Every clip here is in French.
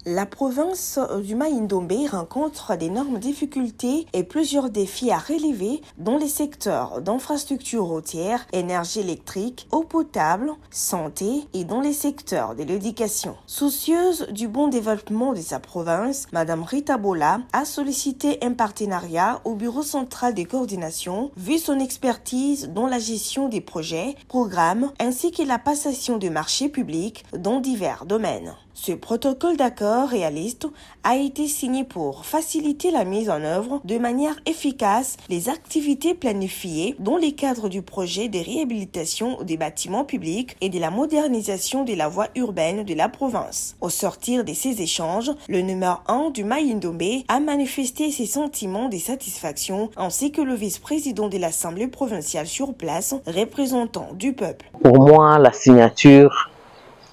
La province du Mai-Ndombe rencontre d'énormes difficultés et plusieurs défis à relever dans les secteurs d'infrastructures routières, énergie électrique, eau potable, santé et dans les secteurs de l'éducation. Soucieuse du bon développement de sa province, Madame Rita Bola a sollicité un partenariat au Bureau central de coordination vu son expertise dans la gestion des projets, programmes ainsi que la passation de marchés publics dans divers domaines. Ce protocole d'accord réaliste a été signé pour faciliter la mise en œuvre de manière efficace les activités planifiées dans le cadre du projet de réhabilitation des bâtiments publics et de la modernisation de la voie urbaine de la province. Au sortir de ces échanges, le numéro 1 du Mai-Ndombe a manifesté ses sentiments de satisfaction ainsi que le vice-président de l'Assemblée provinciale sur place, représentant du peuple. Pour moi, la signature,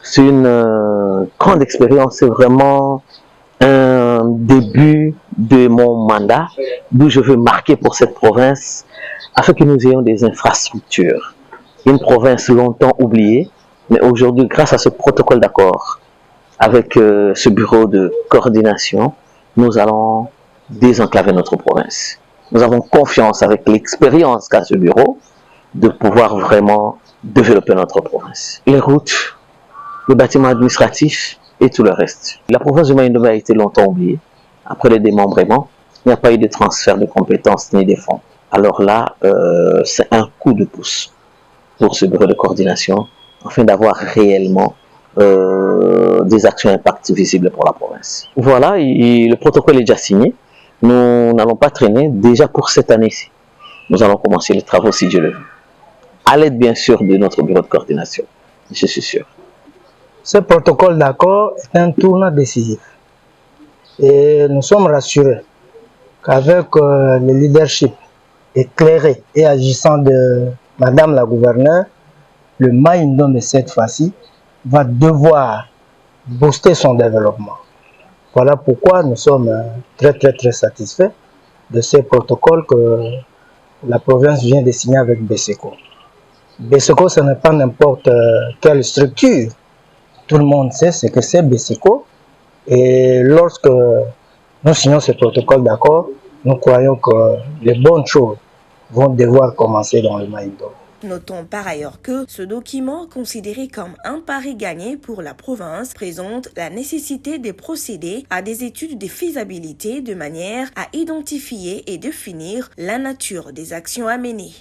c'est une grande expérience, c'est vraiment un début de mon mandat d'où je veux marquer pour cette province afin que nous ayons des infrastructures. Une province longtemps oubliée, mais aujourd'hui, grâce à ce protocole d'accord avec ce bureau de coordination, nous allons désenclaver notre province. Nous avons confiance avec l'expérience qu'a ce bureau de pouvoir vraiment développer notre province. Les routes, les bâtiments administratifs et tout le reste. La province du Mai-Ndombe a été longtemps oubliée. Après le démembrement, il n'y a pas eu de transfert de compétences ni de fonds. Alors là, c'est un coup de pouce pour ce bureau de coordination afin d'avoir réellement des actions impact visibles pour la province. Voilà, le protocole est déjà signé. Nous n'allons pas traîner déjà pour cette année-ci. Nous allons commencer les travaux si Dieu le veut. À l'aide bien sûr de notre bureau de coordination, je suis sûr. Ce protocole d'accord est un tournant décisif et nous sommes rassurés qu'avec le leadership éclairé et agissant de Madame la gouverneure, le Mai-Ndombe cette fois-ci va devoir booster son développement. Voilà pourquoi nous sommes très satisfaits de ce protocole que la province vient de signer avec BESECO. BESECO, ce n'est pas n'importe quelle structure. Tout le monde sait ce que c'est BESECO et lorsque nous signons ce protocole d'accord, nous croyons que les bonnes choses vont devoir commencer dans le Mai-Ndombe. Notons par ailleurs que ce document, considéré comme un pari gagné pour la province, présente la nécessité de procéder à des études de faisabilité de manière à identifier et définir la nature des actions à mener.